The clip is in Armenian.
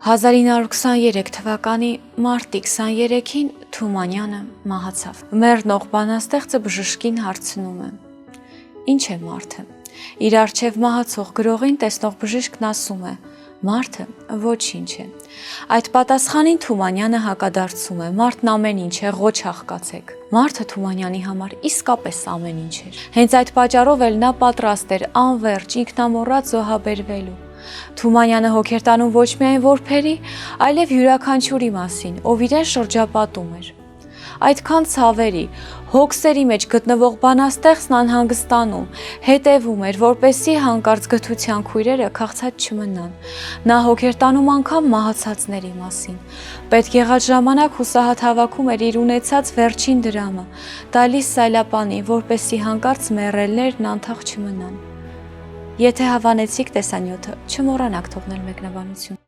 1923 թվականի մարտի 23-ին Թումանյանը մահացավ։ Մեռնող բանաստեղծը բժշկին հարցնում է. «Ինչ է մարդը»։ Իր առջև մահացող գրողին տեսնող բժիշկն ասում է. «Մարդը ոչինչ է»։ Այդ պատասխանին Թումանյանը հակադարձում է. «Մարդն ամեն ինչ է, ղոչ աղքացեք»։ Մարդը Թումանյանի համար իսկապես ամեն ինչ էր։ Հենց այդ պատճառով էլ նա պատրաստ էր անվերջ ինքնամոռաց զոհաբերվելու։ Թումանյանը հոգ էր տանում ոչ միայն որբերի, այլև յուրաքանչյուրի մասին, ով իրեն շրջապատում էր։ Այդքան ցավերի, հոգսերի մեջ գտնվող բանաստեղծն անհանգստանում, հետևում էր, որպեսզի հանկարծ գթության քույրերը քաղցած չմնան։ Նա հոգ էր տանում անգամ մահացածների մասին։ Պետք եղած ժամանակ հուսահատ հավաքում էր իր ունեցած վերջին դրամը, տալիս սայլապանին, որպեսզի հանկարծ մեռելներն անթաղ չմնան։ Եթե հավանեցիք տեսանյութը, չմոռանաք թողնել մեկնաբանություն։